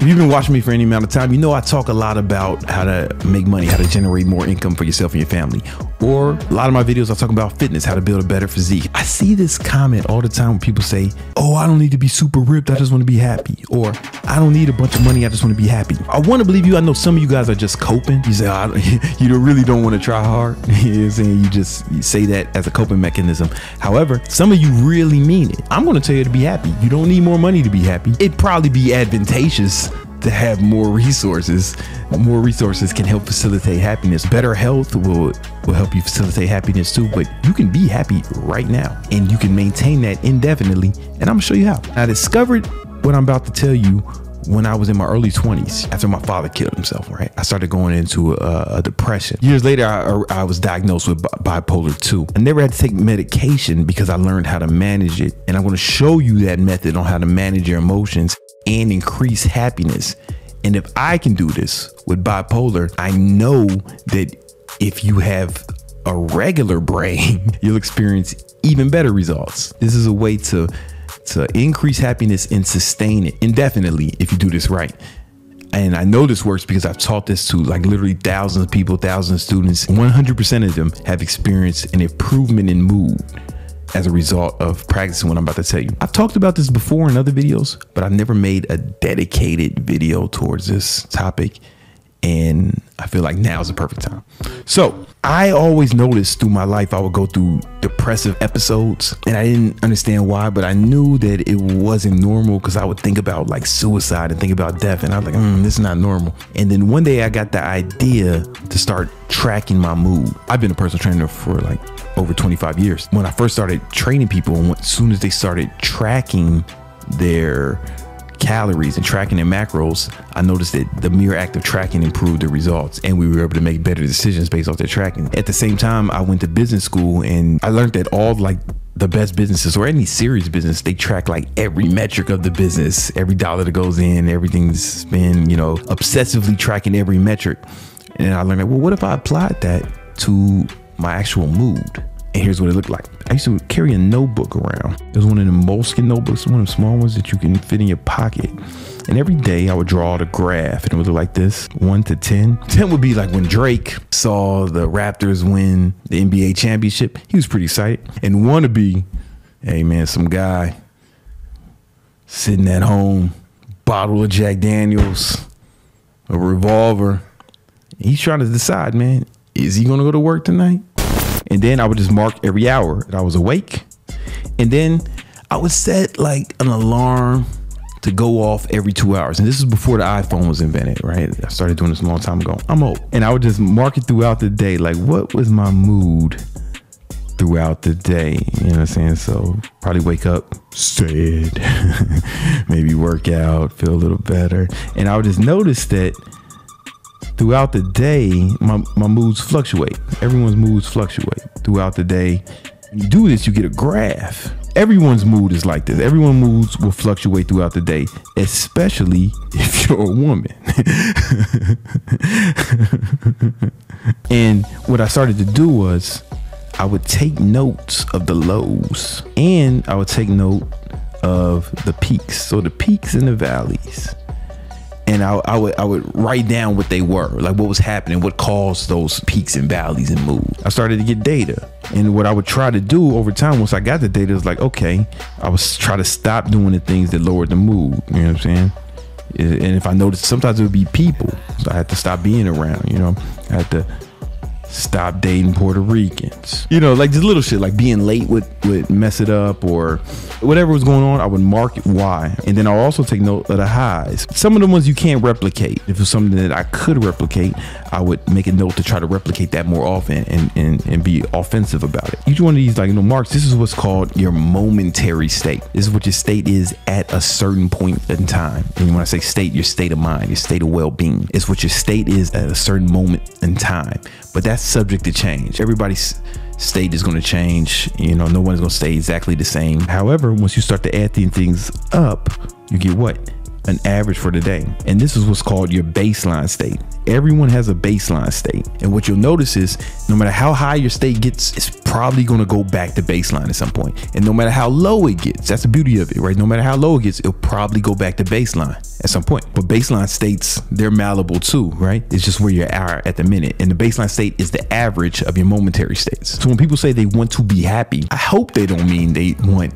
If you've been watching me for any amount of time, you know I talk a lot about how to make money, how to generate more income for yourself and your family. Or a lot of my videos, I talk about fitness, how to build a better physique. I see this comment all the time when people say, oh, I don't need to be super ripped, I just want to be happy. Or I don't need a bunch of money, I just want to be happy. I want to believe you. I know some of you guys are just coping. You say, you really don't want to try hard. You know what I'm saying? You say that as a coping mechanism. However, some of you really mean it. I'm going to tell you to be happy. You don't need more money to be happy. It'd probably be advantageous to have more resources. More resources can help facilitate happiness. Better health will help you facilitate happiness too, but you can be happy right now and you can maintain that indefinitely. And I'm gonna show you how. I discovered what I'm about to tell you when I was in my early 20s, after my father killed himself, right? I started going into a depression. Years later, I was diagnosed with bipolar 2. I never had to take medication because I learned how to manage it. And I'm gonna show you that method on how to manage your emotions and increase happiness. And if I can do this with bipolar, I know that if you have a regular brain, you'll experience even better results. This is a way to increase happiness and sustain it indefinitely if you do this right. And I know this works because I've taught this to like literally thousands of people, thousands of students. 100% of them have experienced an improvement in mood as a result of practicing what I'm about to tell you. I've talked about this before in other videos, but I've never made a dedicated video towards this topic. And I feel like now is the perfect time. So I always noticed through my life, I would go through depressive episodes and I didn't understand why, but I knew that it wasn't normal because I would think about like suicide and think about death. And I was like, this is not normal. And then one day I got the idea to start tracking my mood. I've been a personal trainer for like over 25 years. When I first started training people, as soon as they started tracking their calories and tracking their macros, I noticed that the mere act of tracking improved the results and we were able to make better decisions based off their tracking. At the same time, I went to business school and I learned that all like the best businesses or any serious business, they track like every metric of the business, every dollar that goes in, everything's been, obsessively tracking every metric. And I learned that, well, what if I applied that to my actual mood? And here's what it looked like. I used to carry a notebook around. It was one of the moleskin notebooks, one of the small ones that you can fit in your pocket. And every day I would draw the graph and it would look like this, 1 to 10. 10 would be like when Drake saw the Raptors win the NBA championship. He was pretty excited. And 1 would be, hey man, some guy sitting at home, bottle of Jack Daniels, a revolver. He's trying to decide, man, is he gonna go to work tonight? And then I would just mark every hour that I was awake. And then I would set like an alarm to go off every 2 hours. And this is before the iPhone was invented, right? I started doing this a long time ago. I'm old. And I would just mark it throughout the day. Like, what was my mood throughout the day? You know what I'm saying? So probably wake up sad, maybe work out, feel a little better. And I would just notice that throughout the day, my moods fluctuate. Everyone's moods fluctuate throughout the day. When you do this, you get a graph. Everyone's mood is like this. Everyone's moods will fluctuate throughout the day, especially if you're a woman. And what I started to do was I would take notes of the lows and I would take note of the peaks. So the peaks and the valleys. And I would write down what they were, like what was happening, what caused those peaks and valleys in mood. I started to get data. And what I would try to do over time, once I got the data, was like, okay, I was try to stop doing the things that lowered the mood. You know what I'm saying? And if I noticed, sometimes it would be people. So I had to stop being around, I had to stop dating Puerto Ricans, like just little shit, like being late would mess it up, or whatever was going on. I would mark it why, and then I'll also take note of the highs. Some of the ones you can't replicate. If it's something that I could replicate, I would make a note to try to replicate that more often and be offensive about it. Each one of these marks, this is what's called your momentary state. This is what your state is at a certain point in time. And when I say state, your state of mind, your state of well-being, it's what your state is at a certain moment in time. But that's subject to change. Everybody's state is going to change. No one's going to stay exactly the same. However, once you start to add these things up, you get what? An average for the day. And this is what's called your baseline state. Everyone has a baseline state. And what you'll notice is no matter how high your state gets, it's probably going to go back to baseline at some point. And no matter how low it gets, that's the beauty of it, right? No matter how low it gets, it'll probably go back to baseline at some point. But baseline states, they're malleable too, right? It's just where you are at the minute. And the baseline state is the average of your momentary states. So when people say they want to be happy, I hope they don't mean they want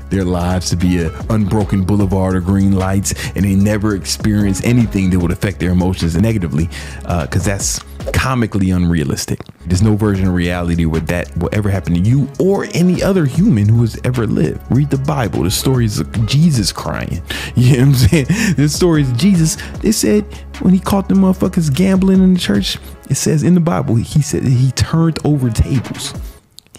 their lives to be an unbroken boulevard of green lights and they never experience anything that would affect their emotions negatively, because that's comically unrealistic. There's no version of reality where that will ever happen to you or any other human who has ever lived. Read the Bible. The stories of Jesus crying. You know what I'm saying? The stories of Jesus, they said when he caught the motherfuckers gambling in the church, it says in the Bible, he said he turned over tables.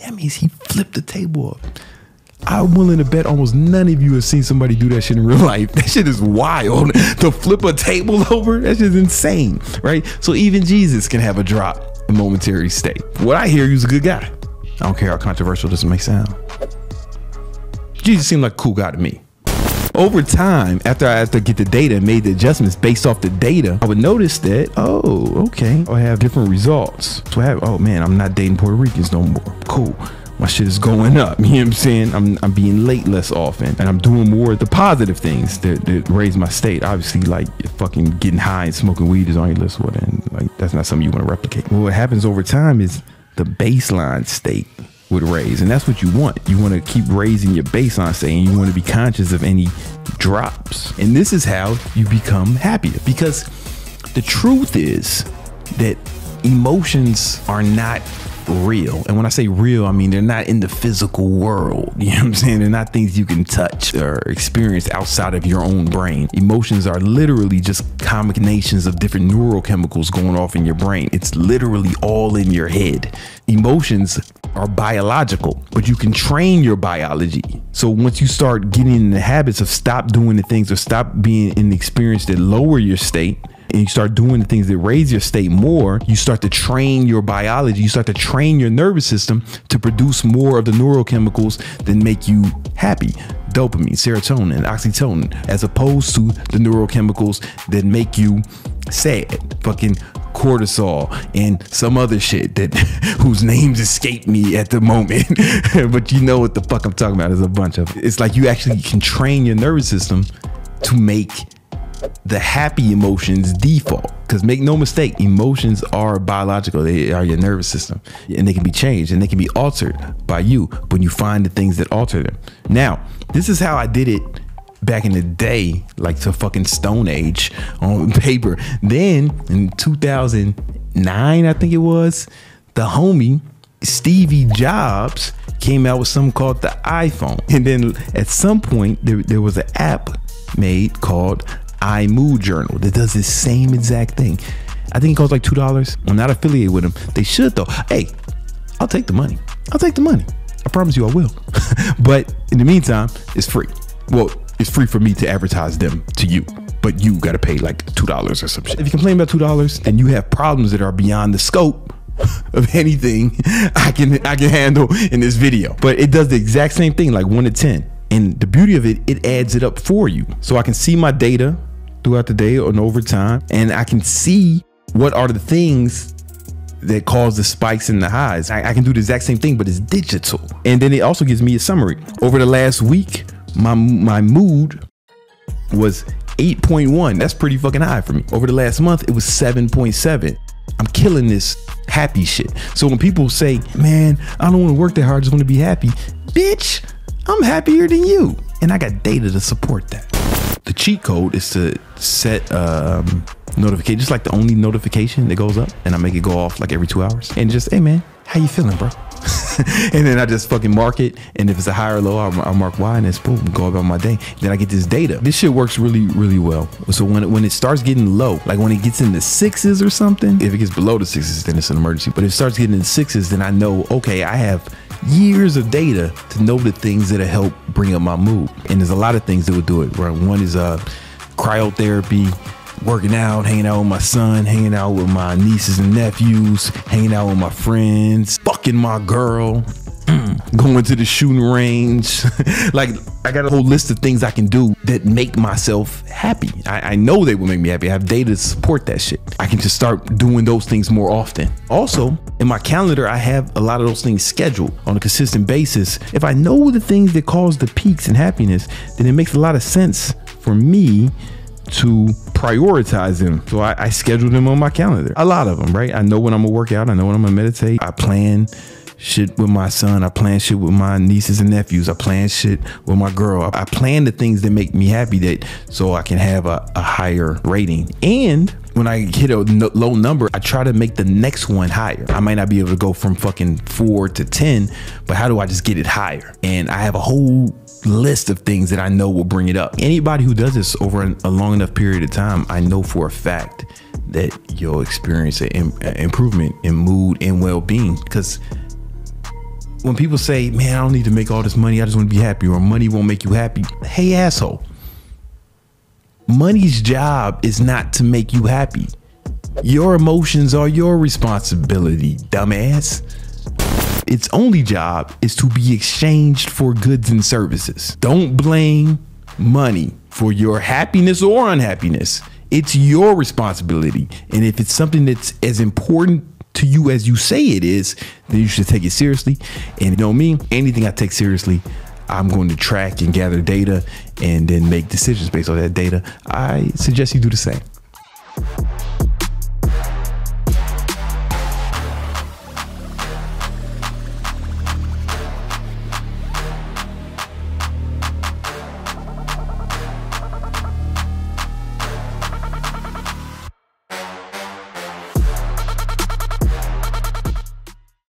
That means he flipped the table up. I'm willing to bet almost none of you have seen somebody do that shit in real life. That shit is wild. To flip a table over, that shit is insane, right? So even Jesus can have a drop in momentary state. What I hear, he was a good guy. I don't care how controversial this may sound. Jesus seemed like a cool guy to me. Over time, after I had to get the data and made the adjustments based off the data, I would notice that, oh, okay, I have different results. So I have, oh man, I'm not dating Puerto Ricans no more. Cool. My shit is going up. You know what I'm saying? I'm being late less often, and I'm doing more of the positive things that raise my state. Obviously, like fucking getting high and smoking weed is on your list, and like that's not something you want to replicate. Well, what happens over time is the baseline state would raise, and that's what you want. You want to keep raising your baseline state, and you want to be conscious of any drops. And this is how you become happier, because the truth is that emotions are not real. And when I say real, I mean they're not in the physical world. You know what I'm saying? They're not things you can touch or experience outside of your own brain. Emotions are literally just combinations of different neurochemicals going off in your brain. It's literally all in your head. Emotions are biological, but you can train your biology. So once you start getting in the habits of stop doing the things or stop being in the experience that lower your state, and you start doing the things that raise your state more, you start to train your biology, you start to train your nervous system to produce more of the neurochemicals that make you happy. Dopamine, serotonin, oxytocin, as opposed to the neurochemicals that make you sad. Fucking cortisol and some other shit that whose names escape me at the moment. But you know what the fuck I'm talking about. There's a bunch of it. It's like you actually can train your nervous system to make the happy emotions default, because make no mistake, emotions are biological. They are your nervous system, and they can be changed and they can be altered by you when you find the things that alter them. Now, this is how I did it back in the day, like to fucking Stone Age on paper. Then in 2009, I think it was, the homie Stevie Jobs came out with something called the iPhone. And then at some point there was an app made called imoodjournal that does the same exact thing. I think it costs like $2. I'm not affiliated with them. They should though. Hey, I'll take the money. I'll take the money. I promise you I will. But in the meantime, it's free. Well, it's free for me to advertise them to you, but you got to pay like $2 or some shit. If you complain about $2 and you have problems that are beyond the scope of anything I can handle in this video, but it does the exact same thing, like 1 to 10. And the beauty of it, it adds it up for you. So I can see my data throughout the day and over time, and I can see what are the things that cause the spikes and the highs. I can do the exact same thing, but it's digital. And then it also gives me a summary. Over the last week, my mood was 8.1. That's pretty fucking high for me. Over the last month, it was 7.7. I'm killing this happy shit. So when people say, man, I don't want to work that hard, I just want to be happy. Bitch, I'm happier than you. And I got data to support that. The cheat code is to set notification, just like the only notification that goes up, and I make it go off like every 2 hours. And just, hey man, how you feeling, bro? And then I just fucking mark it. And if it's a high or low, I'll mark Y, and it's boom, go about my day. Then I get this data. This shit works really, really well. So when it starts getting low, like when it gets in the 6s or something, if it gets below the 6s, then it's an emergency. But if it starts getting in the 6s, then I know, okay, I have years of data to know the things that help bring up my mood. And there's a lot of things that would do it. Right? One is cryotherapy, working out, hanging out with my son, hanging out with my nieces and nephews, hanging out with my friends, fucking my girl, going to the shooting range. Like, I got a whole list of things I can do that make myself happy. I know they will make me happy. I have data to support that shit. I can just start doing those things more often. Also, in my calendar, I have a lot of those things scheduled on a consistent basis. If I know the things that cause the peaks in happiness, then it makes a lot of sense for me to prioritize them. So I schedule them on my calendar. A lot of them, right? I know when I'm gonna work out. I know when I'm gonna meditate. I plan shit with my son. I plan shit with my nieces and nephews. I plan shit with my girl. I plan the things that make me happy, that so I can have a higher rating. And when I hit a low number, I try to make the next one higher. I might not be able to go from fucking 4 to 10, but how do I just get it higher? And I have a whole list of things that I know will bring it up. Anybody who does this over a long enough period of time, I know for a fact that you'll experience an improvement in mood and well-being. Because when people say, man, I don't need to make all this money, I just want to be happy, or money won't make you happy. Hey, asshole. Money's job is not to make you happy. Your emotions are your responsibility, dumbass. Its only job is to be exchanged for goods and services. Don't blame money for your happiness or unhappiness. It's your responsibility. And if it's something that's as important to you as you say it is, then you should take it seriously. And you know me, anything I take seriously, I'm going to track and gather data and then make decisions based on that data. I suggest you do the same.